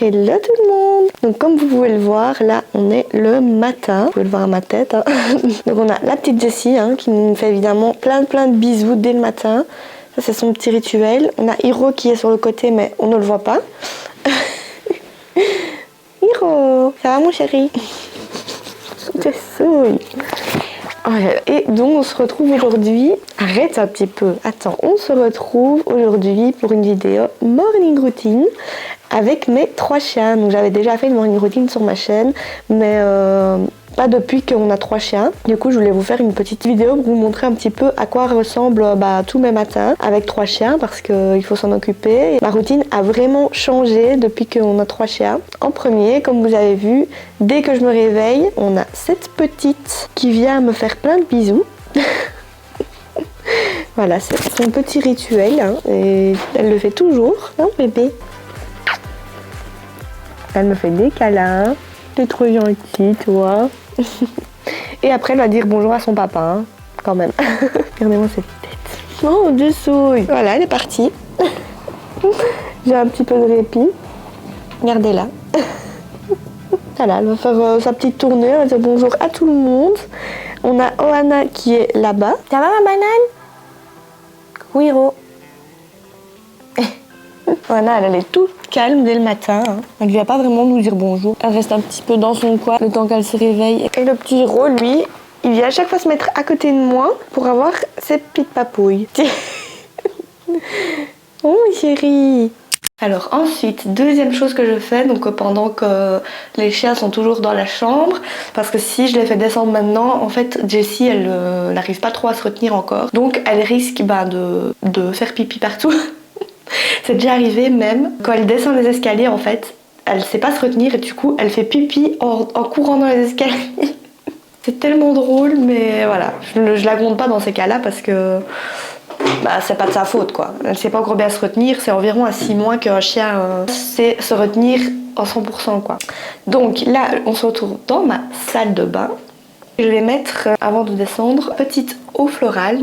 hello tout le monde. Donc comme vous pouvez le voir, là on est le matin. Vous pouvez le voir à ma tête. Hein. Donc on a la petite Jessie hein, qui nous fait évidemment plein de bisous dès le matin. Ça c'est son petit rituel. On a Hiro qui est sur le côté mais on ne le voit pas. Hiro, ça va mon chéri? Je souille. Et donc on se retrouve aujourd'hui, arrête un petit peu, attends, on se retrouve aujourd'hui pour une vidéo morning routine avec mes 3 chiens. Donc j'avais déjà fait une morning routine sur ma chaîne, mais pas depuis qu'on a 3 chiens. Du coup je voulais vous faire une petite vidéo pour vous montrer un petit peu à quoi ressemble tous mes matins avec 3 chiens parce qu'il faut s'en occuper. Ma routine a vraiment changé depuis qu'on a 3 chiens. En premier, comme vous avez vu, dès que je me réveille, on a cette petite qui vient me faire plein de bisous. Voilà, c'est son petit rituel hein, et elle le fait toujours, non bébé? Elle me fait des câlins, t'es trop gentille toi. Et après elle va dire bonjour à son papa, hein, quand même. Regardez-moi cette tête. Oh, je souille. Voilà, elle est partie. J'ai un petit peu de répit. Regardez-la. Voilà, elle va faire sa petite tournée, elle va dire bonjour à tout le monde. On a Ohana qui est là-bas. Ça va ma banane? Oui, Hiro. Ohana, elle est toute calme dès le matin. Hein. Elle ne vient pas vraiment nous dire bonjour. Elle reste un petit peu dans son coin le temps qu'elle se réveille. Et le petit Hiro, lui, il vient à chaque fois se mettre à côté de moi pour avoir ses petites papouilles. Oh, chérie. Alors ensuite, deuxième chose que je fais, donc pendant que les chiens sont toujours dans la chambre, parce que si je les fais descendre maintenant, en fait Jessie elle n'arrive pas trop à se retenir encore, donc elle risque de faire pipi partout. C'est déjà arrivé même, quand elle descend les escaliers en fait, elle sait pas se retenir et du coup elle fait pipi en courant dans les escaliers. C'est tellement drôle mais voilà, je la compte pas dans ces cas-là parce que c'est pas de sa faute quoi. Elle sait pas encore bien se retenir, c'est environ à 6 mois qu'un chien sait se retenir en 100% quoi. Donc là on se retrouve dans ma salle de bain. Je vais mettre avant de descendre petite eau florale.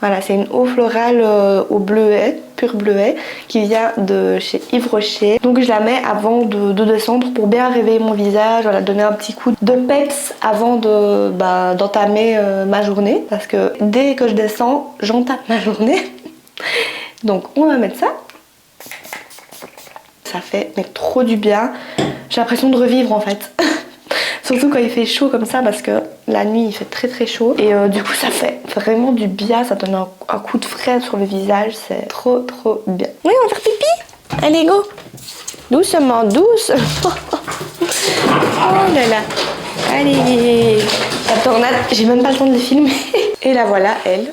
Voilà, c'est une eau florale au bleuet, pur bleuet, qui vient de chez Yves Rocher. Donc je la mets avant de descendre pour bien réveiller mon visage, voilà, donner un petit coup de peps avant d'entamer ma journée. Parce que dès que je descends, j'entame ma journée. Donc on va mettre ça. Ça fait mais trop du bien. J'ai l'impression de revivre en fait. Surtout quand il fait chaud comme ça parce que la nuit il fait très chaud et du coup ça fait vraiment du bien, ça donne un coup de frais sur le visage, c'est trop bien. Oui, on va faire pipi. Allez go. Doucement, douce. Oh là là. Allez. La tornade, j'ai même pas le temps de les filmer. Et la voilà elle.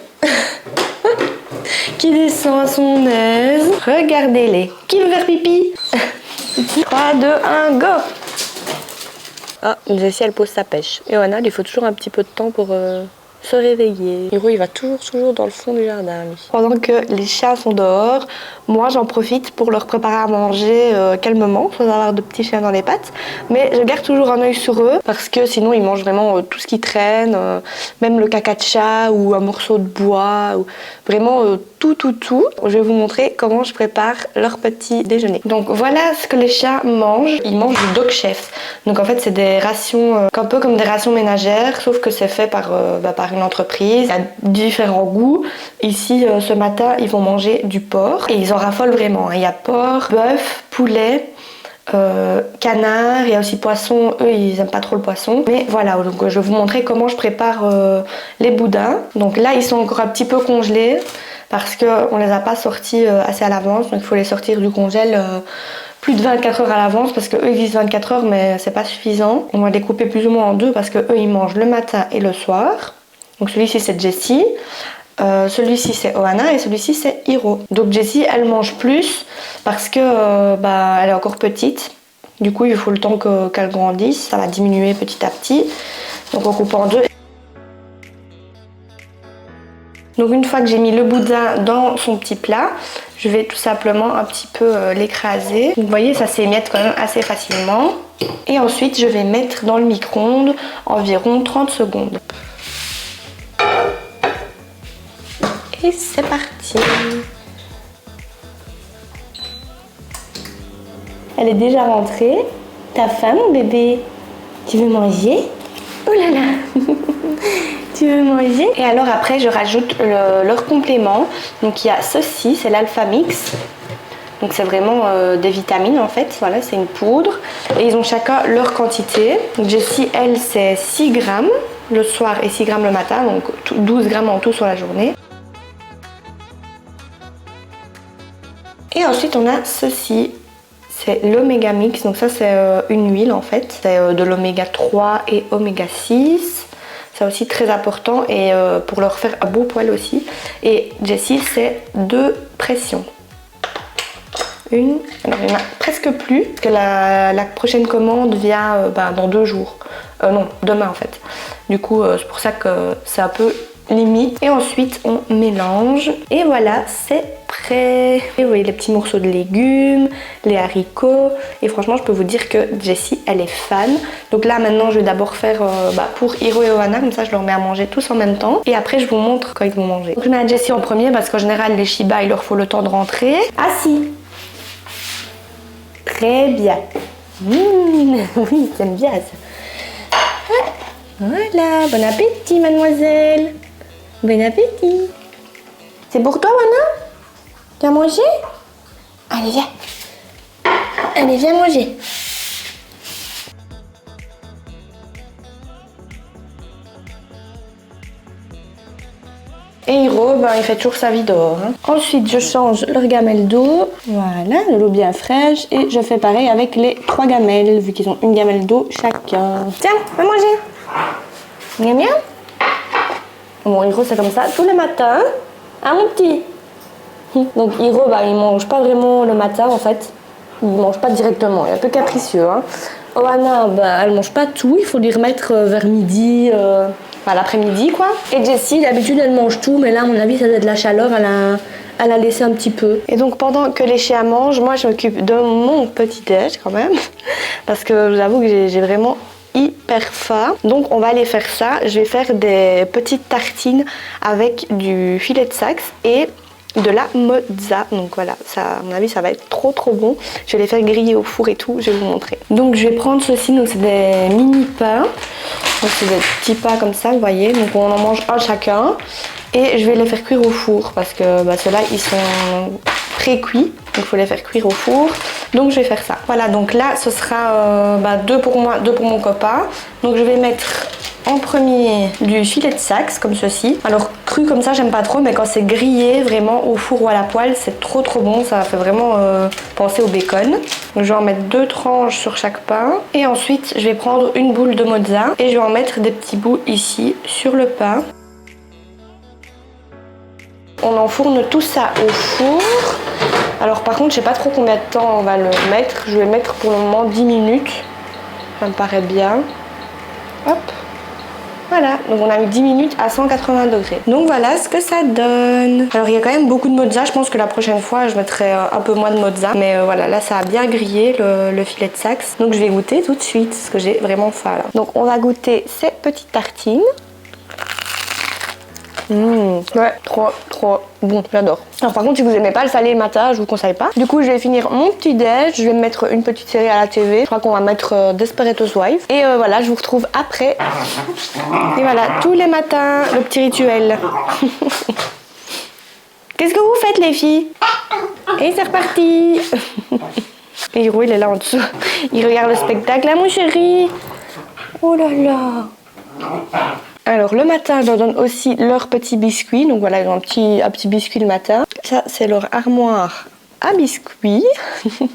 Qui descend à son aise. Regardez-les. Qui veut faire pipi? 3, 2, 1, go. Ah, Jessie elle pose sa pêche. Et Ohana, il faut toujours un petit peu de temps pour se réveiller. Hiro il va toujours dans le fond du jardin lui. Pendant que les chiens sont dehors, moi j'en profite pour leur préparer à manger calmement, sans avoir de petits chiens dans les pattes. Mais je garde toujours un œil sur eux parce que sinon ils mangent vraiment tout ce qui traîne, même le caca de chat ou un morceau de bois, ou vraiment tout. Je vais vous montrer comment je prépare leur petit déjeuner. Donc voilà ce que les chiens mangent. Ils mangent du dog chef. Donc en fait c'est des rations, un peu comme des rations ménagères, sauf que c'est fait par une entreprise. Il y a différents goûts. Ici ce matin ils vont manger du porc et ils en raffolent vraiment. Il y a porc, bœuf, poulet, canard, il y a aussi poisson. Eux ils aiment pas trop le poisson, mais voilà, donc je vais vous montrer comment je prépare les boudins. Donc là ils sont encore un petit peu congelés parce qu'on les a pas sortis assez à l'avance, donc il faut les sortir du congèle plus de 24 heures à l'avance parce que eux ils disent 24 heures mais c'est pas suffisant. On va les couper plus ou moins en deux parce que eux ils mangent le matin et le soir. Donc celui-ci c'est Jessie, celui-ci c'est Ohana et celui-ci c'est Hiro. Donc Jessie elle mange plus parce que elle est encore petite. Du coup il faut le temps qu'elle grandisse, ça va diminuer petit à petit. Donc on coupe en deux. Donc une fois que j'ai mis le boudin dans son petit plat, je vais tout simplement un petit peu l'écraser. Vous voyez ça s'émiette quand même assez facilement. Et ensuite je vais mettre dans le micro-ondes environ 30 secondes. Et c'est parti. Elle est déjà rentrée. T'as faim, mon bébé? Tu veux manger? Oh là là. Tu veux manger? Et alors après, je rajoute leur complément. Donc il y a ceci, c'est l'Alpha Mix. Donc c'est vraiment des vitamines en fait. Voilà, c'est une poudre. Et ils ont chacun leur quantité. Donc Jessie, elle, c'est 6 grammes le soir et 6 grammes le matin. Donc 12 grammes en tout sur la journée. Et ensuite, on a ceci. C'est l'Oméga Mix. Donc ça, c'est une huile en fait. C'est de l'Oméga 3 et Oméga 6. C'est aussi très important et pour leur faire un beau poil aussi. Et Jessie, c'est 2 pressions. Alors il n'y en a presque plus, parce que la prochaine commande vient dans 2 jours. Non, demain en fait. Du coup, c'est pour ça que c'est un peu limite. Et ensuite, on mélange. Et voilà, c'est prêt. Et vous voyez les petits morceaux de légumes, les haricots. Et franchement, je peux vous dire que Jessie, elle est fan. Donc là, maintenant, je vais d'abord faire pour Hiro et Ohana. Comme ça, je leur mets à manger tous en même temps. Et après, je vous montre quand ils vont manger. Donc, je mets Jessie en premier, parce qu'en général, les Shiba, il leur faut le temps de rentrer. Assis. Très bien. Oui, j'aime bien ça. Voilà, bon appétit mademoiselle. Bon appétit. C'est pour toi Wana? Tu as mangé? Allez viens. Allez viens manger. Et Hiro, il fait toujours sa vie dehors. Hein. Ensuite, je change leur gamelle d'eau. Voilà, de l'eau bien fraîche. Et je fais pareil avec les 3 gamelles, vu qu'ils ont une gamelle d'eau chacun. Tiens, va manger. Miam miam. Bon, Hiro, c'est comme ça tous les matins. Hein, mon petit? Donc, Hiro, il mange pas vraiment le matin, en fait. Il mange pas directement, il est un peu capricieux. Hein. Ohana, elle mange pas tout. Il faut lui remettre vers midi... l'après-midi quoi. Et Jessie, d'habitude elle mange tout, mais là à mon avis ça doit être de la chaleur, elle a laissé un petit peu. Et donc pendant que les chiens mangent, moi je m'occupe de mon petit déj quand même, parce que je vous avoue que j'ai vraiment hyper faim. Donc on va aller faire ça. Je vais faire des petites tartines avec du filet de Saxe et de la mozza. Donc voilà, ça, à mon avis ça va être trop bon. Je vais les faire griller au four et tout, je vais vous montrer. Donc je vais prendre ceci, donc c'est des mini pains. Donc c'est des petits pains comme ça, vous voyez. Donc on en mange un chacun. Et je vais les faire cuire au four parce que ceux-là ils sont pré-cuits. Donc il faut les faire cuire au four. Donc je vais faire ça. Voilà, donc là ce sera 2 pour moi, 2 pour mon copain. Donc je vais mettre en premier du filet de Saxe comme ceci. Alors cru comme ça j'aime pas trop, mais quand c'est grillé vraiment au four ou à la poêle c'est trop bon. Ça fait vraiment penser au bacon. Donc je vais en mettre 2 tranches sur chaque pain. Et ensuite je vais prendre une boule de mozza et je vais en mettre des petits bouts ici sur le pain. On enfourne tout ça au four. Alors par contre je sais pas trop combien de temps on va le mettre. Je vais mettre pour le moment 10 minutes. Ça me paraît bien. Hop. Voilà, donc on a mis 10 minutes à 180 degrés. Donc voilà ce que ça donne. Alors il y a quand même beaucoup de mozza, je pense que la prochaine fois je mettrai un peu moins de mozza. Mais voilà, là ça a bien grillé le filet de Saxe. Donc je vais goûter tout de suite, parce que j'ai vraiment faim là. Donc on va goûter ces petites tartines. Ouais, trop bon, j'adore. Alors par contre si vous aimez pas le salé le matin, je vous conseille pas. Du coup je vais finir mon petit déj, je vais mettre une petite série à la TV. Je crois qu'on va mettre Desperate Housewives. Et voilà, je vous retrouve après. Et voilà, tous les matins, le petit rituel. Qu'est-ce que vous faites les filles? Et c'est reparti. Et Hiro il est là en dessous. Il regarde le spectacle, là mon chéri. Oh là là. Alors le matin, je leur donne aussi leurs petits biscuits. Donc voilà, ils ont un petit biscuit le matin. Ça, c'est leur armoire à biscuits. Donc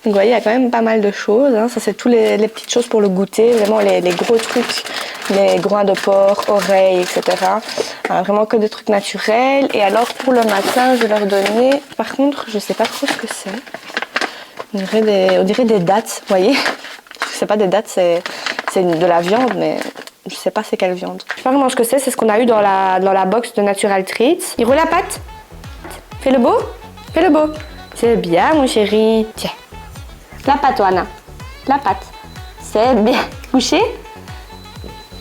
vous voyez, il y a quand même pas mal de choses. Hein. Ça, c'est tous les petites choses pour le goûter. Vraiment les gros trucs. Les groins de porc, oreilles, etc. Vraiment que des trucs naturels. Et alors pour le matin, je vais leur donner... Par contre, je sais pas trop ce que c'est. On dirait des dattes, vous voyez. C'est pas des dattes, c'est de la viande, mais... Je sais pas c'est quelle viande. Je sais pas vraiment ce que c'est ce qu'on a eu dans la box de Natural Treats. Il roule la patte. Fais le beau. Fais le beau. C'est bien mon chéri. Tiens. La patte Anna. La patte. C'est bien. Couché.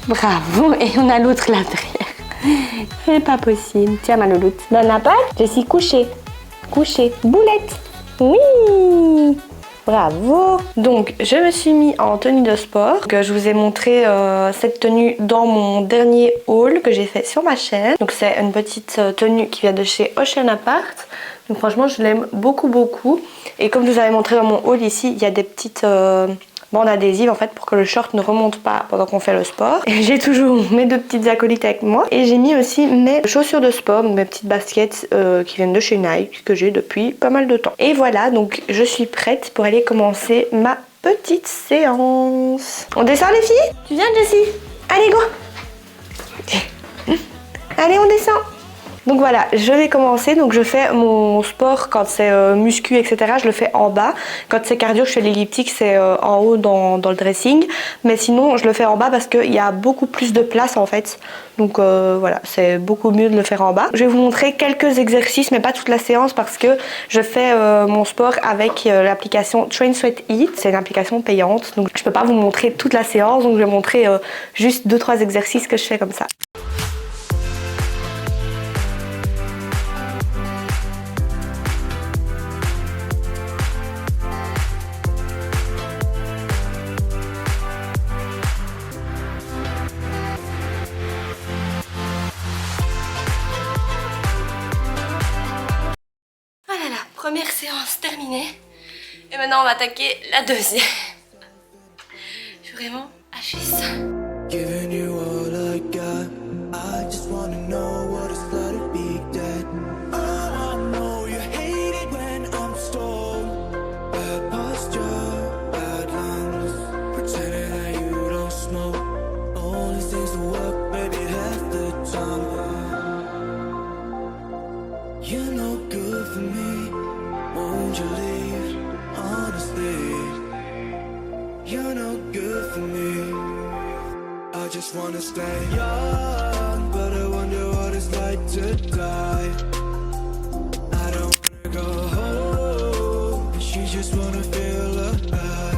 Bravo. Et on a l'autre là derrière. C'est pas possible. Tiens ma louloute. Donne la patte. Je suis couchée. Couchée. Boulette. Oui. Bravo! Donc je me suis mis en tenue de sport. Donc, je vous ai montré cette tenue dans mon dernier haul que j'ai fait sur ma chaîne. Donc c'est une petite tenue qui vient de chez Ocean Apart. Donc franchement je l'aime beaucoup. Et comme je vous avais montré dans mon haul ici, il y a des petites bandes adhésives en fait pour que le short ne remonte pas pendant qu'on fait le sport. J'ai toujours mes deux petites acolytes avec moi. Et j'ai mis aussi mes chaussures de sport, mes petites baskets qui viennent de chez Nike que j'ai depuis pas mal de temps. Et voilà, donc je suis prête pour aller commencer ma petite séance. On descend les filles? Tu viens Jessie? Allez go! Allez on descend! Donc voilà, je vais commencer. Donc je fais mon sport quand c'est muscu, etc. Je le fais en bas. Quand c'est cardio, je fais l'elliptique, c'est en haut dans le dressing. Mais sinon, je le fais en bas parce qu'il y a beaucoup plus de place en fait. Donc voilà, c'est beaucoup mieux de le faire en bas. Je vais vous montrer quelques exercices, mais pas toute la séance parce que je fais mon sport avec l'application Train Sweat Eat. C'est une application payante, donc je peux pas vous montrer toute la séance. Donc je vais montrer juste 2-3 exercices que je fais comme ça. Première séance terminée et maintenant on va attaquer la deuxième. Je suis vraiment HS. Giving you all I got. I just wanna know what it's like to be dead. I know you hate it when I'm stoned. Bad posture, bad lungs. Pretending that you don't smoke. Only seems to work, baby, half the time. You're no good for me. Won't you leave? Honestly, you're no good for me. I just wanna stay young, but I wonder what it's like to die. I don't wanna go home, but she just wanna feel alive.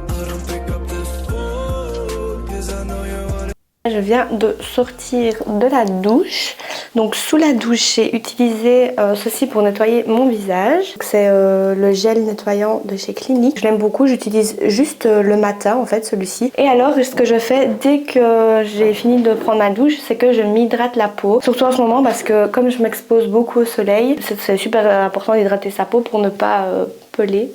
I don't pick up the phone, 'cause I know you wanna. Je viens de sortir de la douche. Donc sous la douche, j'ai utilisé ceci pour nettoyer mon visage. C'est le gel nettoyant de chez Clinique. Je l'aime beaucoup, j'utilise juste le matin en fait celui-ci. Et alors ce que je fais dès que j'ai fini de prendre ma douche, c'est que je m'hydrate la peau. Surtout en ce moment parce que comme je m'expose beaucoup au soleil, c'est super important d'hydrater sa peau pour ne pas peler.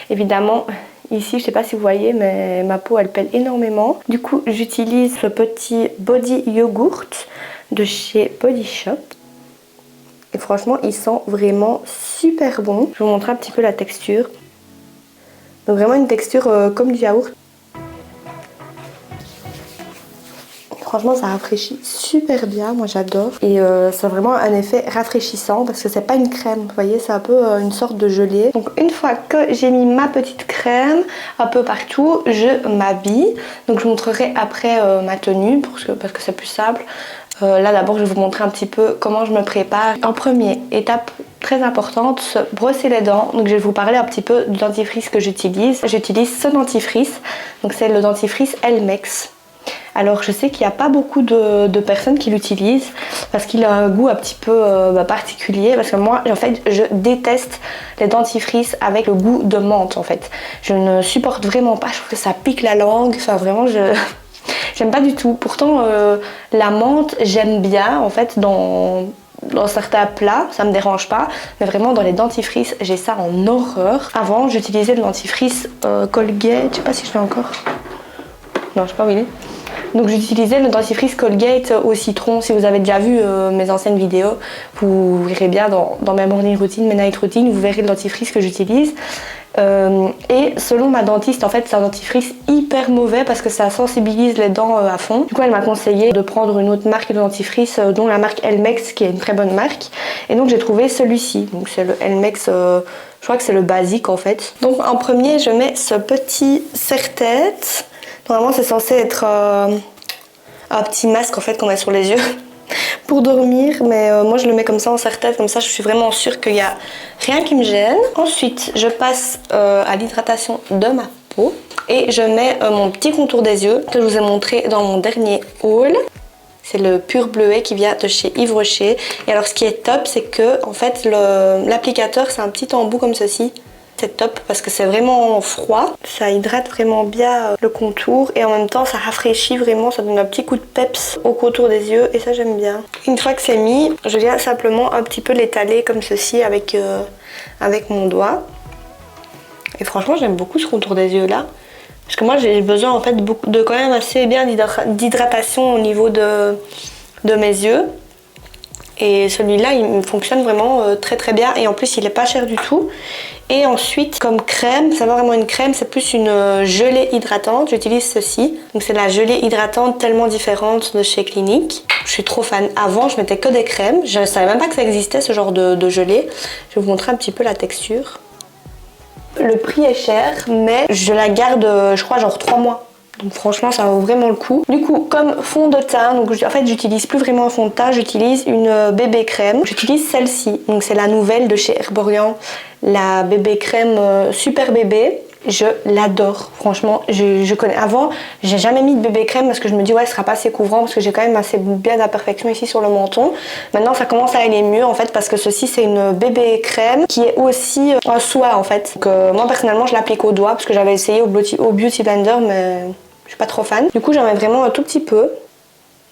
Évidemment. Ici, je sais pas si vous voyez, mais ma peau elle pèle énormément. Du coup, j'utilise ce petit body yogurt de chez Body Shop. Et franchement, il sent vraiment super bon. Je vais vous montrer un petit peu la texture. Donc vraiment une texture comme du yaourt. Franchement, ça rafraîchit super bien, moi j'adore. Et c'est vraiment un effet rafraîchissant parce que c'est pas une crème, vous voyez, c'est un peu une sorte de gelée. Donc une fois que j'ai mis ma petite crème un peu partout, je m'habille. Donc je vous montrerai après ma tenue parce que c'est plus simple. Là d'abord je vais vous montrer un petit peu comment je me prépare. En premier, étape très importante, se brosser les dents. Donc je vais vous parler un petit peu du dentifrice que j'utilise. J'utilise ce dentifrice, donc c'est le dentifrice Elmex. Alors je sais qu'il n'y a pas beaucoup de personnes qui l'utilisent parce qu'il a un goût un petit peu particulier. Parce que moi en fait je déteste les dentifrices avec le goût de menthe en fait. Je ne supporte vraiment pas, je trouve que ça pique la langue. Enfin vraiment j'aime pas du tout. Pourtant la menthe j'aime bien en fait dans certains plats, ça me dérange pas, mais vraiment dans les dentifrices j'ai ça en horreur. Avant j'utilisais le dentifrice Colgate, je sais pas si je l'ai encore. Non, je sais pas où il est. Donc j'utilisais le dentifrice Colgate au citron. Si vous avez déjà vu mes anciennes vidéos, vous verrez bien dans mes morning routine, mes night routine, vous verrez le dentifrice que j'utilise. Et selon ma dentiste, en fait c'est un dentifrice hyper mauvais parce que ça sensibilise les dents à fond. Du coup elle m'a conseillé de prendre une autre marque de dentifrice, dont la marque Elmex, qui est une très bonne marque. Et donc j'ai trouvé celui-ci. Donc c'est le Elmex, je crois que c'est le basique en fait. Donc en premier je mets ce petit serre-tête. Normalement c'est censé être un petit masque en fait qu'on met sur les yeux pour dormir, mais moi je le mets comme ça en serre-tête, comme ça je suis vraiment sûre qu'il n'y a rien qui me gêne. Ensuite je passe à l'hydratation de ma peau et je mets mon petit contour des yeux que je vous ai montré dans mon dernier haul. C'est le Pur Bleuet qui vient de chez Yves Rocher. Et alors ce qui est top, c'est que en fait l'applicateur c'est un petit embout comme ceci. C'est top parce que c'est vraiment froid. Ça hydrate vraiment bien le contour et en même temps ça rafraîchit vraiment, ça donne un petit coup de peps au contour des yeux et ça j'aime bien. Une fois que c'est mis, je viens simplement un petit peu l'étaler comme ceci avec mon doigt. Et franchement j'aime beaucoup ce contour des yeux là. Parce que moi j'ai besoin en fait de quand même assez bien d'hydratation au niveau de mes yeux. Et celui-là il fonctionne vraiment très très bien et en plus il est pas cher du tout. Et ensuite comme crème, c'est pas vraiment une crème, c'est plus une gelée hydratante, j'utilise ceci. Donc c'est la gelée hydratante tellement différente de chez Clinique. Je suis trop fan. Avant je mettais que des crèmes, je savais même pas que ça existait ce genre de gelée. Je vais vous montrer un petit peu la texture. Le prix est cher mais je la garde je crois genre 3 mois. Donc franchement ça vaut vraiment le coup. Du coup comme fond de teint, donc en fait j'utilise plus vraiment un fond de teint, j'utilise une bébé crème. J'utilise celle-ci, donc c'est la nouvelle de chez Herborian, la bébé crème super bébé. Je l'adore, franchement, je connais. Avant, j'ai jamais mis de bébé crème parce que je me dis ouais, ce sera pas assez couvrant parce que j'ai quand même assez bien d'imperfection ici sur le menton. Maintenant, ça commence à aller mieux en fait parce que ceci c'est une bébé crème qui est aussi un soie en fait. Donc moi personnellement, je l'applique au doigt parce que j'avais essayé au Beauty Blender mais je suis pas trop fan. Du coup, j'en mets vraiment un tout petit peu.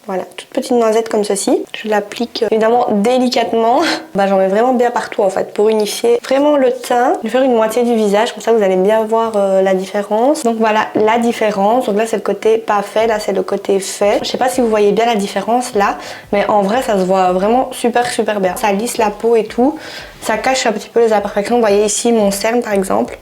Voilà, toute petite noisette comme ceci. Je l'applique évidemment délicatement. J'en mets vraiment bien partout en fait pour unifier vraiment le teint. Je vais faire une moitié du visage, comme ça vous allez bien voir la différence. Donc voilà la différence. Donc là c'est le côté pas fait, là c'est le côté fait. Je sais pas si vous voyez bien la différence là, mais en vrai ça se voit vraiment super bien. Ça lisse la peau et tout. Ça cache un petit peu les imperfections. Vous voyez ici mon cerne par exemple.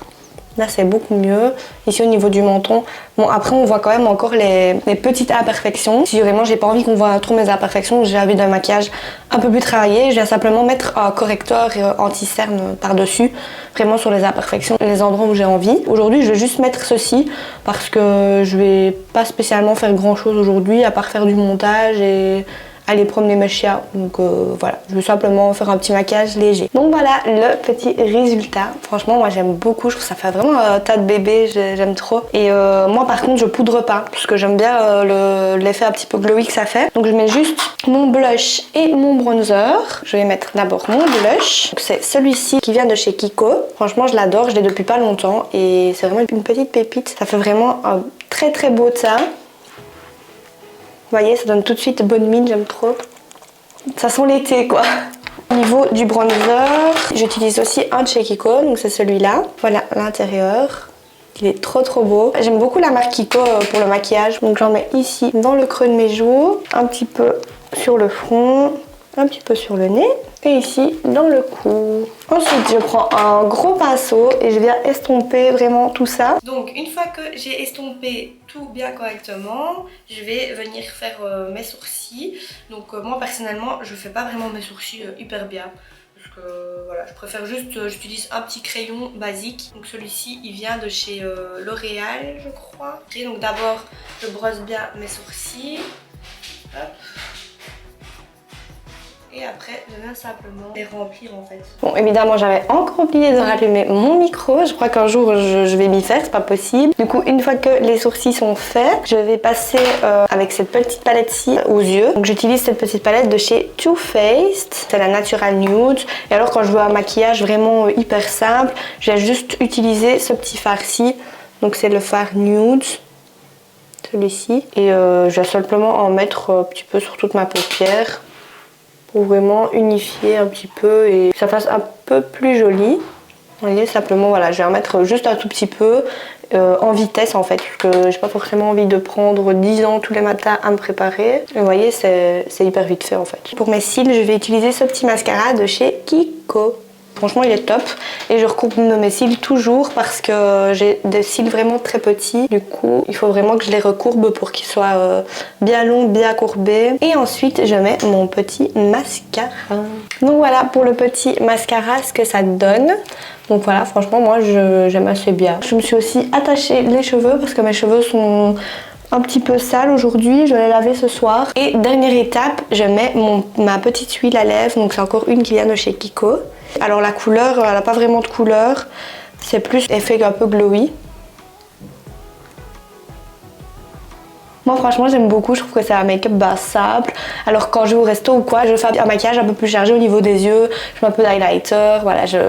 Là c'est beaucoup mieux. Ici au niveau du menton, bon après on voit quand même encore les petites imperfections. Si vraiment j'ai pas envie qu'on voit trop mes imperfections, j'ai envie d'un maquillage un peu plus travaillé, je vais simplement mettre un correcteur anti-cerne par-dessus, vraiment sur les imperfections, les endroits où j'ai envie. Aujourd'hui je vais juste mettre ceci parce que je vais pas spécialement faire grand chose aujourd'hui à part faire du montage et aller promener mes chiens, donc voilà, je vais simplement faire un petit maquillage léger. Donc voilà le petit résultat. Franchement moi j'aime beaucoup, je trouve ça fait vraiment un tas de bébé, j'aime trop. Et moi par contre je poudre pas parce que j'aime bien l'effet un petit peu glowy que ça fait. Donc je mets juste mon blush et mon bronzer. Je vais mettre d'abord mon blush. C'est celui-ci qui vient de chez Kiko. Franchement je l'adore, je l'ai depuis pas longtemps et c'est vraiment une petite pépite. Ça fait vraiment un très beau teint. Vous voyez, ça donne tout de suite bonne mine, j'aime trop. Ça sent l'été quoi. Au niveau du bronzer, j'utilise aussi un de chez Kiko, donc c'est celui-là. Voilà l'intérieur. Il est trop beau. J'aime beaucoup la marque Kiko pour le maquillage. Donc j'en mets ici dans le creux de mes joues, un petit peu sur le front, un petit peu sur le nez et ici dans le cou. Ensuite je prends un gros pinceau et je viens estomper vraiment tout ça. Donc une fois que j'ai estompé tout bien correctement, je vais venir faire mes sourcils. Donc moi personnellement je fais pas vraiment mes sourcils hyper bien. Parce que voilà, je préfère juste, j'utilise un petit crayon basique. Donc celui-ci il vient de chez L'Oréal je crois. Et donc d'abord je brosse bien mes sourcils. Hop. Et après, je viens simplement les remplir en fait. Bon, évidemment, j'avais encore oublié de rallumer mon micro. Je crois qu'un jour, je vais m'y faire, c'est pas possible. Du coup, une fois que les sourcils sont faits, je vais passer avec cette petite palette-ci aux yeux. Donc, j'utilise cette petite palette de chez Too Faced. C'est la Natural Nude. Et alors, quand je veux un maquillage vraiment hyper simple, je vais juste utiliser ce petit fard-ci. Donc, c'est le fard Nude. Celui-ci. Et je vais simplement en mettre un petit peu sur toute ma paupière. Pour vraiment unifier un petit peu et que ça fasse un peu plus joli. Vous voyez, simplement voilà, je vais en mettre juste un tout petit peu en vitesse en fait, parce que j'ai pas forcément envie de prendre 10 ans tous les matins à me préparer. Et vous voyez, c'est hyper vite fait en fait. Pour mes cils, je vais utiliser ce petit mascara de chez Kiko. Franchement il est top et je recourbe mes cils toujours parce que j'ai des cils vraiment très petits. Du coup il faut vraiment que je les recourbe pour qu'ils soient bien longs, bien courbés. Et ensuite je mets mon petit mascara. Donc voilà pour le petit mascara ce que ça donne. Donc voilà, franchement moi j'aime assez bien. Je me suis aussi attachée les cheveux parce que mes cheveux sont un petit peu sale aujourd'hui, je vais les laver ce soir. Et dernière étape, je mets ma petite huile à lèvres, donc c'est encore une qui vient de chez Kiko. Alors la couleur, elle n'a pas vraiment de couleur, c'est plus effet un peu glowy. Moi franchement j'aime beaucoup, je trouve que c'est un make-up simple. Alors quand je vais au resto ou quoi, je fais un maquillage un peu plus chargé au niveau des yeux, je mets un peu d'highlighter, voilà, je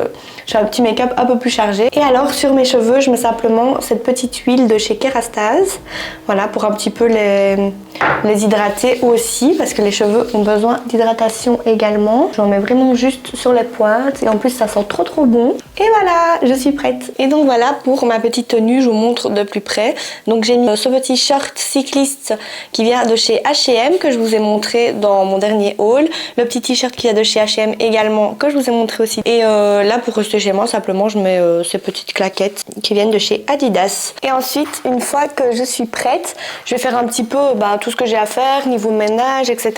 fais un petit make-up un peu plus chargé. Et alors sur mes cheveux, je mets simplement cette petite huile de chez Kerastase, voilà, pour un petit peu les hydrater aussi, parce que les cheveux ont besoin d'hydratation également. J'en mets vraiment juste sur les pointes et en plus ça sent trop bon. Et voilà, je suis prête. Et donc voilà pour ma petite tenue, je vous montre de plus près. Donc j'ai mis ce petit short cycliste qui vient de chez H&M que je vous ai montré dans mon dernier haul. Le petit t-shirt qui vient de chez H&M également que je vous ai montré aussi. Et là pour rester chez moi simplement je mets ces petites claquettes qui viennent de chez Adidas. Et ensuite une fois que je suis prête, je vais faire un petit peu tout ce que j'ai à faire niveau ménage, etc.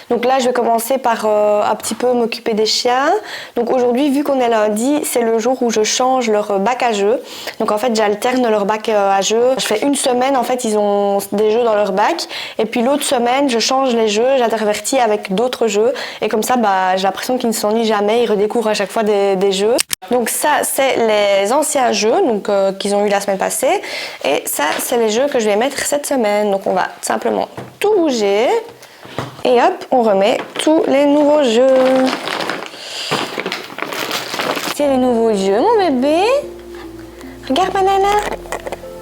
Donc là je vais commencer par un petit peu m'occuper des chiens. Donc aujourd'hui vu qu'on est lundi, c'est le jour où je change leur bac à jeux. Donc en fait j'alterne leur bac à jeux. Je fais une semaine en fait ils ont des jeux dans leur bac et puis l'autre semaine je change les jeux, j'intervertis avec d'autres jeux et comme ça j'ai l'impression qu'ils ne s'ennuient jamais, ils redécouvrent à chaque fois des jeux. Donc ça c'est les anciens jeux donc qu'ils ont eu la semaine passée et ça c'est les jeux que je vais mettre cette semaine. Donc on va simplement tout bouger et hop on remet tous les nouveaux jeux. C'est les nouveaux jeux mon bébé. Regarde banana.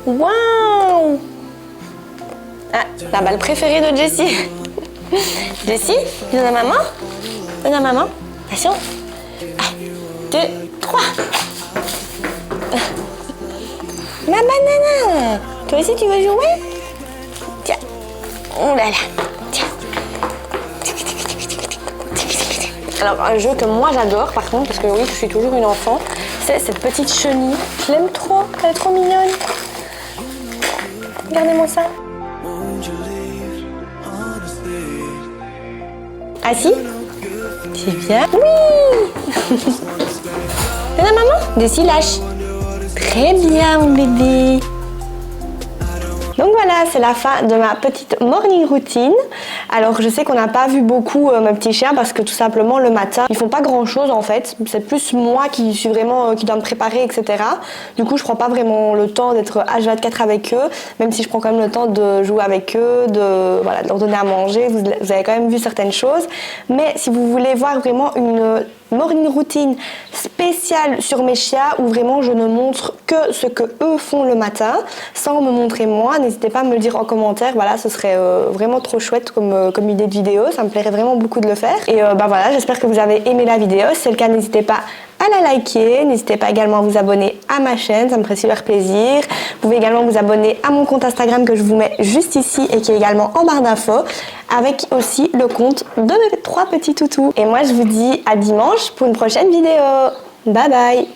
Waouh. Ah, la balle préférée de Jessie. Jessie, donne à maman. Donne à maman. Attention. 1, 2, 3. Ma banana. Toi aussi tu veux jouer? Tiens. Oh là là. Tiens. Alors un jeu que moi j'adore par contre, parce que oui je suis toujours une enfant, c'est cette petite chenille. Je l'aime trop, elle est trop mignonne. Regardez-moi ça. Assis? C'est bien. Oui. Donne à maman. Dessis, lâche. Très bien mon bébé. Donc voilà, c'est la fin de ma petite morning routine. Alors je sais qu'on n'a pas vu beaucoup mes petits chiens parce que tout simplement le matin, ils font pas grand chose en fait. C'est plus moi qui suis vraiment, qui dois me préparer, etc. Du coup je prends pas vraiment le temps d'être H24 avec eux, même si je prends quand même le temps de jouer avec eux, de leur donner à manger. Vous avez quand même vu certaines choses. Mais si vous voulez voir vraiment une morning routine spéciale sur mes chiens où vraiment je ne montre que ce que eux font le matin sans me montrer moi, n'hésitez pas à me le dire en commentaire. Voilà, ce serait vraiment trop chouette comme idée de vidéo, ça me plairait vraiment beaucoup de le faire. Et voilà, j'espère que vous avez aimé la vidéo. Si c'est le cas, n'hésitez pas à la liker, n'hésitez pas également à vous abonner à ma chaîne, ça me ferait super plaisir. Vous pouvez également vous abonner à mon compte Instagram que je vous mets juste ici et qui est également en barre d'infos, avec aussi le compte de mes 3 petits toutous. Et moi je vous dis à dimanche pour une prochaine vidéo. Bye bye.